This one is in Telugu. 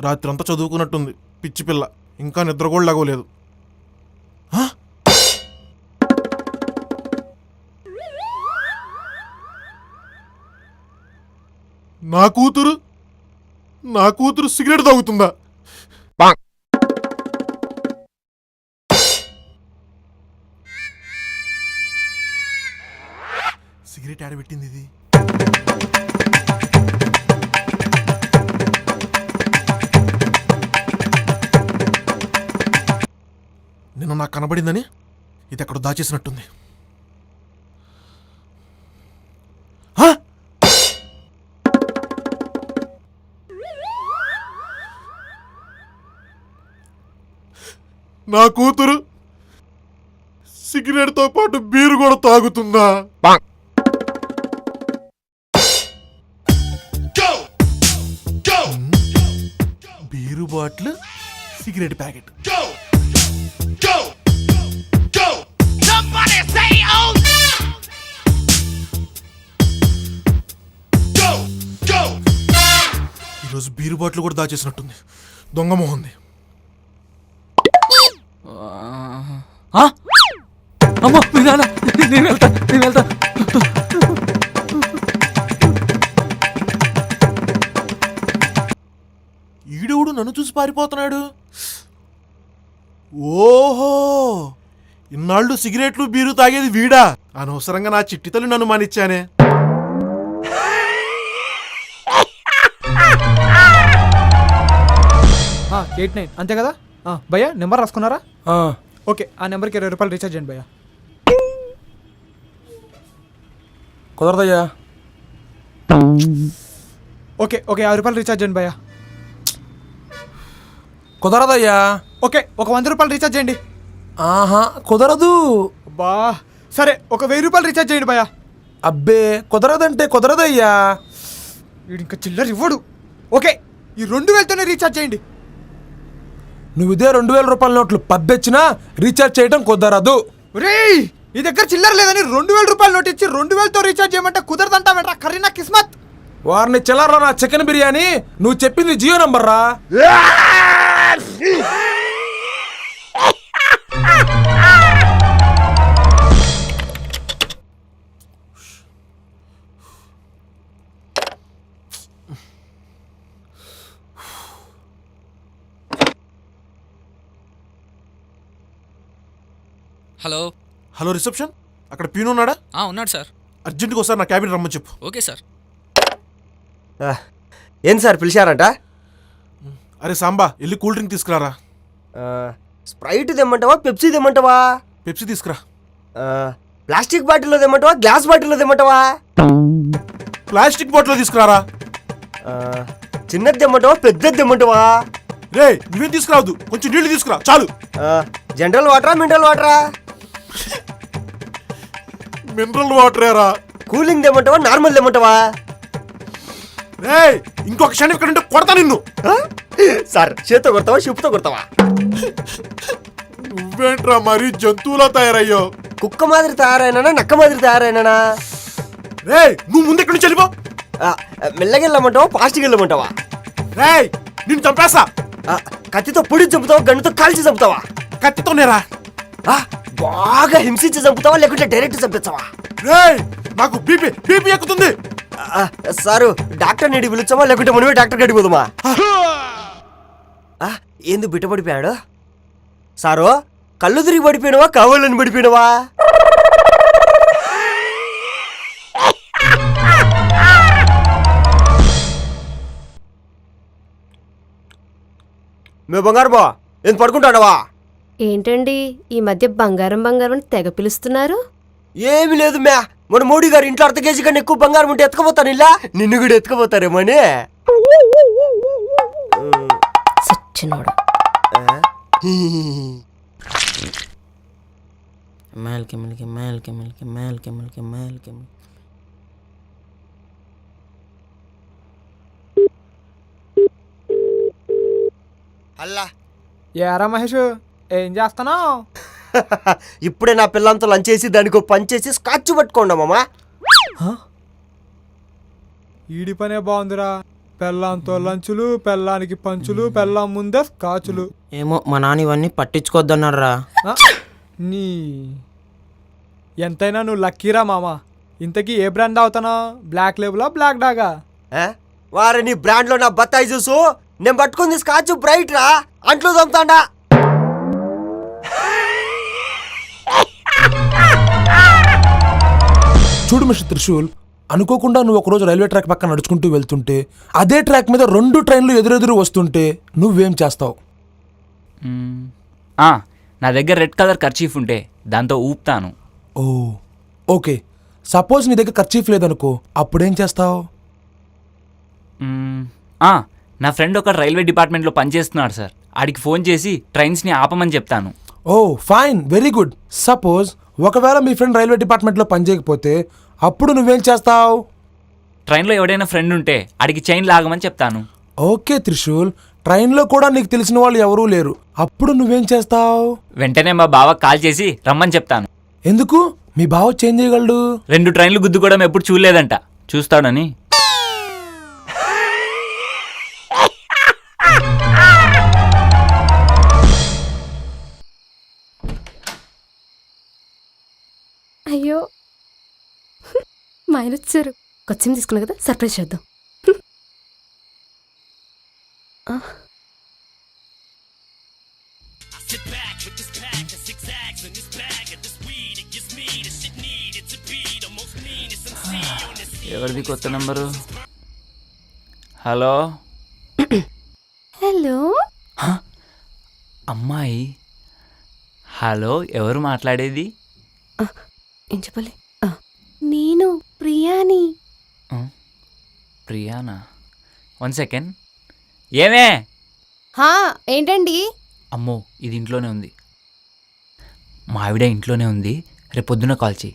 రాత్రి అంతా చదువుకున్నట్టుంది పిచ్చి పిల్ల. ఇంకా నిద్ర కూడా లేగలేదు. నా కూతురు సిగరెట్ తాగుతుందా? సిగరెట్ ఆడబెట్టింది ఇది. నిన్న నాకు కనబడిందని ఇది ఎక్కడ దాచేసినట్టుంది. నా కూతురు సిగరెట్తో పాటు బీరు కూడా తాగుతుందా? Beer bottle, cigarette packet. ఈరోజు బీరు బాటిల్ కూడా దాచేసినట్టుంది. దొంగ మొహంది. అమ్మా నేను వెళ్తా. ఈడెవడు నన్ను చూసి పారిపోతున్నాడు? ఓహో, ఇన్నాళ్ళు సిగరెట్లు బీరు తాగేది వీడా? అనవసరంగా నా చిట్టి తల్లి నన్ను మానిచ్చానే. అంతే కదా భయ్యా? నెంబర్ రాసుకున్నారా? ఓకే, ఆ నెంబర్కి 20 రూపాయలు రీఛార్జ్ చేయండి భయ్యా. కుదరదయ్యా. ఓకే 50 రూపాయలు రీఛార్జ్ చేయండి భయ్యా. కుదరదయ్యా. ఓకే, ఒక 100 రూపాయలు రీఛార్జ్ చేయండి. ఆహా, కుదరదు. బా సరే, ఒక 1000 రూపాయలు రీఛార్జ్ చేయండి భయ్యా. అబ్బే, కుదరదంటే కుదరదయ్యా. వీడు ఇంకా చిల్లర ఇవ్వడు. ఓకే, ఈ 2000తోనే రీఛార్జ్ చేయండి. నువ్వు ఇదే 2000 రూపాయల నోట్లు పబ్బెచ్చినా రీఛార్జ్ చేయడం కుదరదు. రేయ్, నీ దగ్గర చిల్లర లేదని 2000 రూపాయల నోట్ ఇచ్చి 2000తో రీఛార్జ్ చేయమంటే కుదరదంటావేంట్రా? కరీనా కిస్మత్. వారిని చిల్లర నా చికెన్ బిర్యానీ. నువ్వు చెప్పింది జియో నంబర్ రా. Hello hello, reception. అక్కడ పీను ఉన్నాడా? ఉన్నాడు సార్. అర్జెంట్గా ఒకసారి నా క్యాబిన్ రమ్మని చెప్పు. Okay sir. ఏం సార్ పిలిచారంట? అరే సాంబా, వెళ్ళి కూల్ డ్రింక్ తీసుకురారా. స్ప్రైట్ తెమ్మంటావా, పెప్సీ తెమ్మంటావా? పెప్సీ తీసుకురా. ప్లాస్టిక్ బాటిల్లో తెమ్మంటావా, గ్లాస్ బాటిల్లో తెమ్మంటావా? ప్లాస్టిక్ బాటిల్లో తీసుకురారా. చిన్నది తెమ్మంటావా, పెద్దది తెమ్మంటావా? రే, నువ్వేం తీసుకురావద్దు, కొంచెం నీళ్లు తీసుకురా చాలు. జనరల్ వాటరా, మినరల్ వాటరా? మినరల్ వాటరేరా. కూలింగ్ తెమ్మంటావా, నార్మల్ తెమ్మంటావా? రే, ఇంకొక క్షణం ఇక్కడ ఉంటే కొడతా నిన్ను. సార్, చేత్తో కొడతావా, షిప్తో కొడతావా? నువ్వేంట్రా మరీ జంతువులా తయారయ్యో? కుక్క మాదిరి తయారైనా, నక్క మాదిరి తయారైనా? రే, నువ్వు ముందు ఎక్కడి నుంచి వెళ్ళిపో. మెల్లగెళ్ళమంటావా, ఫాస్ట్గా వెళ్ళమంటావా? రే, నిన్ను చంపేస్తా. కత్తితో పొడి చంపుతావా, గన్నుతో కాల్చి చంపుతావా? కత్తితోనేరా. బాగా హింసించి చంపుతావా, లేకుంటే డైరెక్ట్ చంపించావా? రే, నాకు బీపీ ఎక్కుతుంది. సారు, డాక్టర్ నీడి పిలుచామా, లేకుంటే మనమే డాక్టర్ గడి పోదామా? ఏంది బిట్ట పడిపోయాడు? సారు, కళ్ళు తిరిగి పడిపోయినవా, కావాలని పడిపోయినవా? మే బంగారు బా, ఏం పడుకుంటాడవా? ఏంటండి ఈ మధ్య బంగారం అని తెగ పిలుస్తున్నారు? ఏమి లేదు మ్యా, మన మోడీ గారు ఇంట్లో 1/2 కేజీ కన్నా ఎక్కువ బంగారం ఉంటే ఎత్తుకపోతాను, ఇలా నిన్ను కూడా ఎత్తుకపోతారేమోని. సచ్చినోడు. అల్లా ఏరా మహేష్, ఏం చేస్తున్నావు? ఇప్పుడే నా పిల్లంతో లంచ్ చేసి దానికి పంచేసి స్కాచ్ పట్టుకోండి మామా. ఈడి పనే బాగుందిరా. పెళ్ళాంతో లంచులు, పెళ్ళానికి పంచులు, పెళ్ళాం ముందే కాచులు. ఏమో మా నాన్న ఇవన్నీ పట్టించుకోవద్దన్నారా. ఆ? నీ ఎంతైనా నువ్వు లక్కీరా మామ. ఇంతకీ ఏ బ్రాండ్ అవుతానా? బ్లాక్ లేబులా, బ్లాక్ డాగా? వారే నీ బ్రాండ్ లో నా బత్తాయి చూసు, నేను పట్టుకుంది స్కాచ్ బ్రైట్ రా, అంట్లు తోముతాండా. చూడు మిస్టర్ త్రిశూల్, అనుకోకుండా నువ్వు ఒకరోజు రైల్వే ట్రాక్ పక్కన నడుచుకుంటూ వెళ్తుంటే అదే ట్రాక్ మీద 2 ట్రైన్లు ఎదురెదురు వస్తుంటే నువ్వేం చేస్తావు? నా దగ్గర రెడ్ కలర్ కర్చీఫ్ ఉంటే దాంతో ఊపుతాను. ఓ ఓకే, సపోజ్ నీ దగ్గర కర్చీఫ్ లేదనుకో, అప్పుడేం చేస్తావు? నా ఫ్రెండ్ ఒక రైల్వే డిపార్ట్మెంట్లో పనిచేస్తున్నాడు సార్. ఆడికి ఫోన్ చేసి ట్రైన్స్ని ఆపమని చెప్తాను. ఓ ఫైన్, వెరీ గుడ్. సపోజ్ ఒకవేళ మీ ఫ్రెండ్ రైల్వే డిపార్ట్మెంట్లో పనిచేయకపోతే అప్పుడు నువ్వేం చేస్తావు? ట్రైన్లో ఎవడైనా ఫ్రెండ్ ఉంటే ఆడికి చైన్ లాగమని చెప్తాను. ఓకే త్రిశూల్, ట్రైన్లో కూడా నీకు తెలిసిన వాళ్ళు ఎవరూ లేరు, అప్పుడు నువ్వేం చేస్తావు? వెంటనే మా బావకు కాల్ చేసి రమ్మని చెప్తాను. ఎందుకు? మీ బావ చేంజ్ చేయగలడు. 2 ట్రైన్లు గుద్దుకోవడం ఎప్పుడు చూడలేదంట, చూస్తాడని. అయ్యో మా ఆయన వచ్చారు. కొచ్చిం తీసుకున్నా కదా, సర్ప్రైజ్ చేద్దాం. ఎవరిది కొత్త నంబరు? హలో. హలో అమ్మాయి. హలో, ఎవరు మాట్లాడేది? ఏం చెప్పాలి? నేను ప్రియాని. ప్రియానా? 1 సెకండ్. ఏమే? ఏంటండి? అమ్మో, ఇది ఇంట్లోనే ఉంది. మా ఆవిడ ఇంట్లోనే ఉంది, రేపొద్దున కాల్ చేయి.